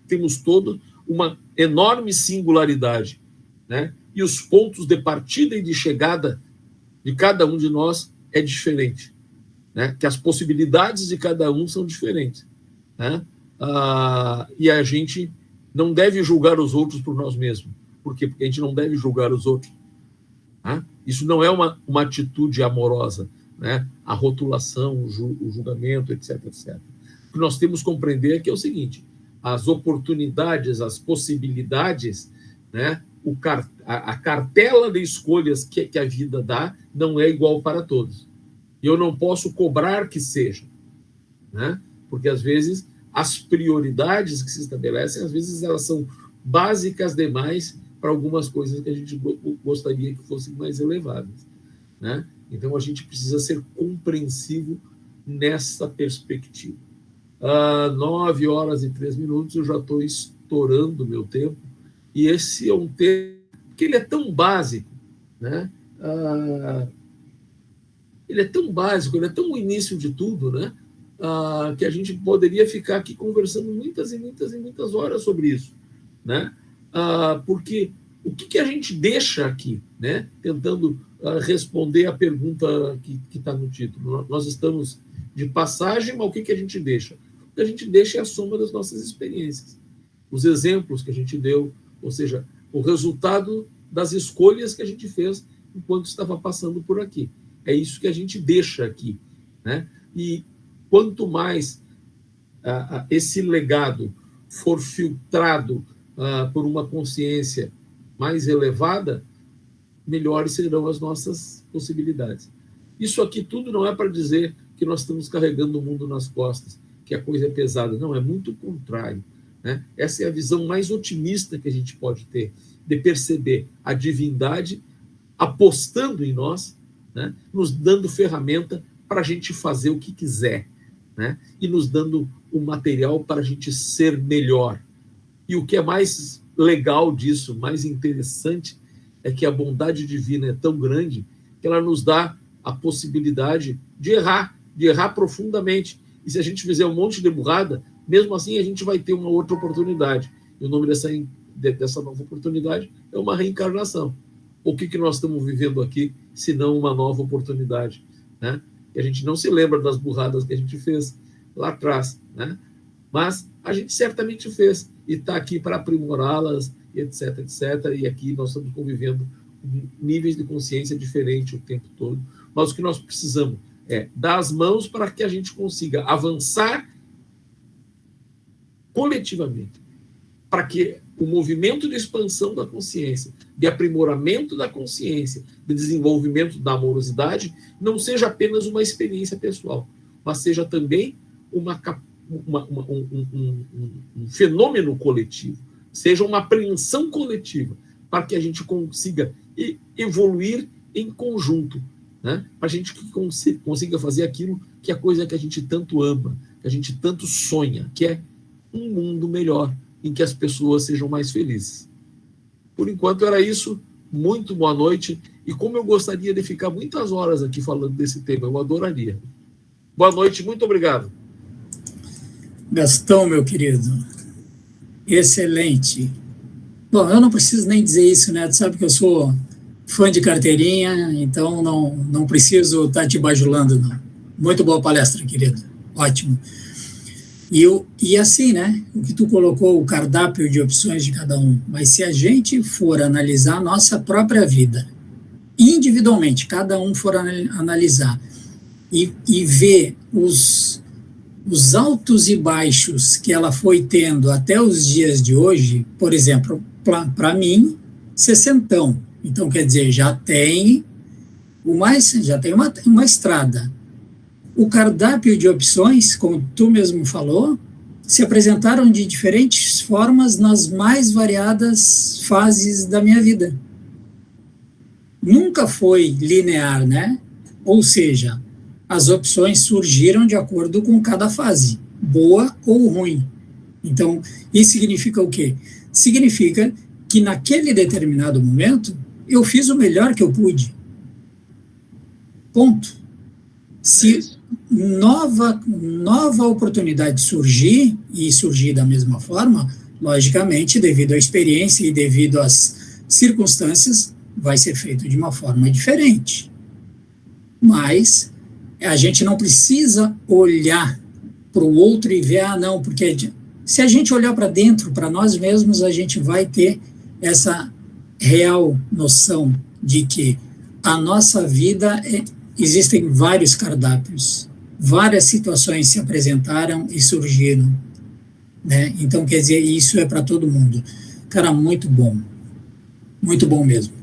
B: temos todos uma enorme singularidade, né? E os pontos de partida e de chegada de cada um de nós é diferente, né? Que as possibilidades de cada um são diferentes, né? E a gente não deve julgar os outros por nós mesmos. Por quê? Porque a gente não deve julgar os outros. Né? Isso não é uma atitude amorosa, né? A rotulação, o julgamento, etc, etc. O que nós temos que compreender é que é o seguinte: as oportunidades, as possibilidades, né? A cartela de escolhas que a vida dá não é igual para todos. E eu não posso cobrar que seja, né? Porque às vezes as prioridades que se estabelecem, às vezes elas são básicas demais para algumas coisas que a gente gostaria que fossem mais elevadas, né? Então a gente precisa ser compreensivo nessa perspectiva. 9h03, eu já estou estourando o meu tempo, e esse é um tema que ele é tão básico, né? Ele é tão básico, ele é tão o início de tudo, né? Que a gente poderia ficar aqui conversando muitas e muitas e muitas horas sobre isso, né? Porque o que a gente deixa aqui, né? Tentando responder a pergunta que está no título. Nós estamos de passagem, mas o que a gente deixa? O que a gente deixa é a soma das nossas experiências, os exemplos que a gente deu, ou seja, o resultado das escolhas que a gente fez enquanto estava passando por aqui. É isso que a gente deixa aqui, né? E quanto mais esse legado for filtrado por uma consciência mais elevada, melhores serão as nossas possibilidades. Isso aqui tudo não é para dizer que nós estamos carregando o mundo nas costas, que a coisa é pesada. Não, é muito o contrário, né? Essa é a visão mais otimista que a gente pode ter, de perceber a divindade apostando em nós, né? Nos dando ferramenta para a gente fazer o que quiser, né? E nos dando o material para a gente ser melhor. E o que é mais legal disso, mais interessante, é que a bondade divina é tão grande que ela nos dá a possibilidade de errar profundamente. E se a gente fizer um monte de burrada, mesmo assim a gente vai ter uma outra oportunidade. E o nome dessa nova oportunidade é uma reencarnação. O que nós estamos vivendo aqui, se não uma nova oportunidade, né? E a gente não se lembra das burradas que a gente fez lá atrás, né? Mas a gente certamente fez e está aqui para aprimorá-las, etc, etc. E aqui nós estamos convivendo com níveis de consciência diferentes o tempo todo. Mas o que nós precisamos é dar as mãos para que a gente consiga avançar coletivamente, para que o movimento de expansão da consciência, de aprimoramento da consciência, de desenvolvimento da amorosidade, não seja apenas uma experiência pessoal, mas seja também um fenômeno coletivo, seja uma apreensão coletiva, para que a gente consiga evoluir em conjunto, né? Para a gente consiga fazer aquilo que é a coisa que a gente tanto ama, que a gente tanto sonha, que é um mundo melhor, em que as pessoas sejam mais felizes. Por enquanto era isso. Muito boa noite. E como eu gostaria de ficar muitas horas aqui falando desse tema, eu adoraria. Boa noite, muito obrigado.
A: Gastão, meu querido, excelente. Bom, eu não preciso nem dizer isso, né? Tu sabe que eu sou fã de carteirinha, então não preciso estar te bajulando, não. Muito boa palestra, querido. Ótimo. E assim, né? O que tu colocou, o cardápio de opções de cada um. Mas se a gente for analisar a nossa própria vida, individualmente, cada um for analisar e ver os altos e baixos que ela foi tendo até os dias de hoje, por exemplo, para mim, 60. Então, quer dizer, já tem uma estrada. O cardápio de opções, como tu mesmo falou, se apresentaram de diferentes formas nas mais variadas fases da minha vida. Nunca foi linear, né? Ou seja, as opções surgiram de acordo com cada fase, boa ou ruim. Então, isso significa o quê? Significa que naquele determinado momento, eu fiz o melhor que eu pude. Ponto. Se nova oportunidade surgir, e surgir da mesma forma, logicamente, devido à experiência e devido às circunstâncias, vai ser feito de uma forma diferente. Mas a gente não precisa olhar para o outro e ver, não, porque se a gente olhar para dentro, para nós mesmos, a gente vai ter essa real noção de que a nossa vida existem vários cardápios, várias situações se apresentaram e surgiram, né? Então, quer dizer, isso é para todo mundo. Cara, muito bom mesmo,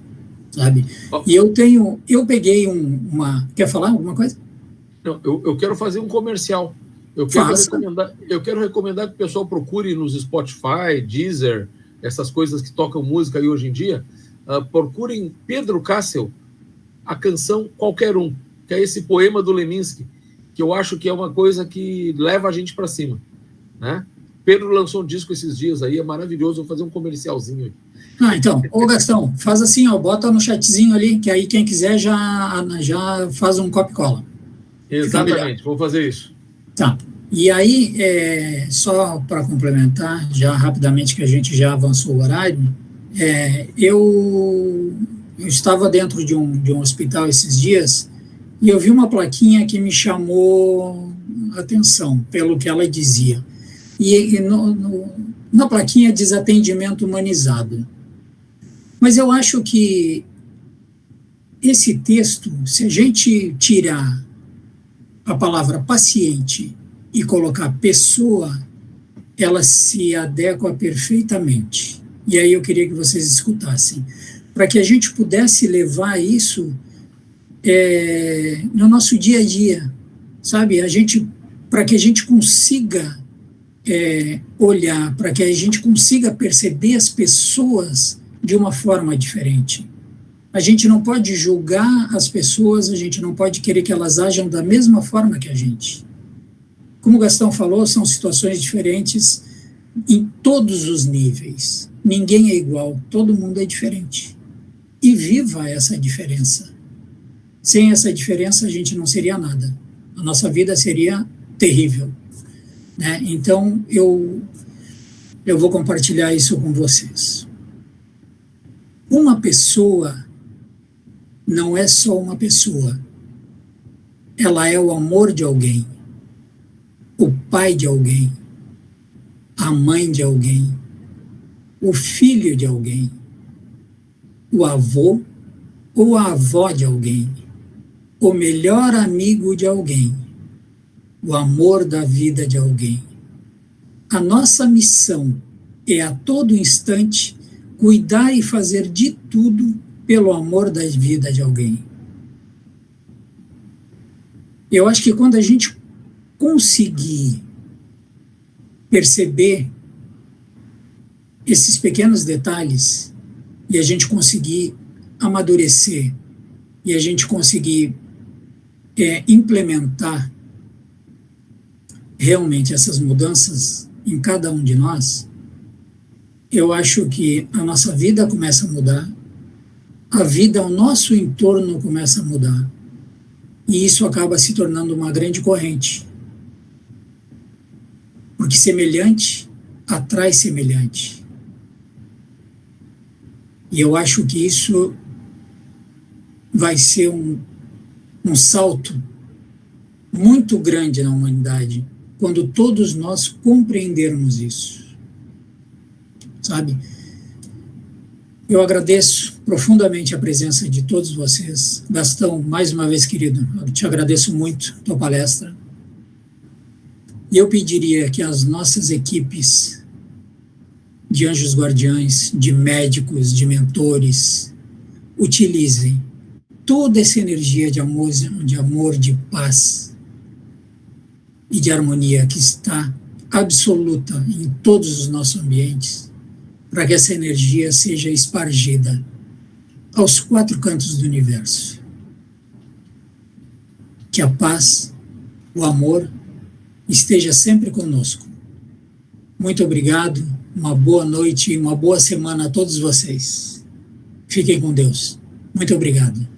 A: sabe? E eu peguei quer falar alguma coisa?
B: Não, eu quero fazer um comercial. Eu quero recomendar que o pessoal procure nos Spotify, Deezer, essas coisas que tocam música aí hoje em dia, procurem Pedro Cassel, a canção Qualquer Um, que é esse poema do Leminski, que eu acho que é uma coisa que leva a gente para cima, né? Pedro lançou um disco esses dias aí, é maravilhoso, vou fazer um comercialzinho aí.
A: Então, ô Gastão, faz assim, bota no chatzinho ali, que aí quem quiser já faz um copy-cola.
B: Exatamente, vou fazer isso.
A: Tá, e aí, só para complementar, já rapidamente, que a gente já avançou o horário, eu estava dentro de um hospital esses dias, e eu vi uma plaquinha que me chamou a atenção, pelo que ela dizia. E na plaquinha diz atendimento humanizado. Mas eu acho que esse texto, se a gente tirar a palavra paciente e colocar pessoa, ela se adequa perfeitamente. E aí eu queria que vocês escutassem, para que a gente pudesse levar isso no nosso dia a dia, sabe? Para que a gente consiga olhar, para que a gente consiga perceber as pessoas de uma forma diferente. A gente não pode julgar as pessoas, a gente não pode querer que elas ajam da mesma forma que a gente. Como o Gastão falou, são situações diferentes em todos os níveis. Ninguém é igual, todo mundo é diferente. E viva essa diferença. Sem essa diferença, a gente não seria nada. A nossa vida seria terrível, né? Então, eu vou compartilhar isso com vocês. Uma pessoa não é só uma pessoa. Ela é o amor de alguém, o pai de alguém, a mãe de alguém, o filho de alguém, o avô ou a avó de alguém, o melhor amigo de alguém, o amor da vida de alguém. A nossa missão é a todo instante cuidar e fazer de tudo pelo amor da vida de alguém. Eu acho que quando a gente conseguir perceber esses pequenos detalhes e a gente conseguir amadurecer e a gente conseguir implementar realmente essas mudanças em cada um de nós, eu acho que a nossa vida começa a mudar, a vida ao nosso entorno começa a mudar, e isso acaba se tornando uma grande corrente. Porque semelhante atrai semelhante. E eu acho que isso vai ser um salto muito grande na humanidade, quando todos nós compreendermos isso. Sabe? Eu agradeço profundamente a presença de todos vocês. Gastão, mais uma vez, querido, eu te agradeço muito a tua palestra. E eu pediria que as nossas equipes de anjos guardiães, de médicos, de mentores, utilizem toda essa energia de amor, de paz e de harmonia que está absoluta em todos os nossos ambientes, para que essa energia seja espargida aos 4 cantos do universo. Que a paz, o amor, esteja sempre conosco. Muito obrigado, uma boa noite e uma boa semana a todos vocês. Fiquem com Deus. Muito obrigado.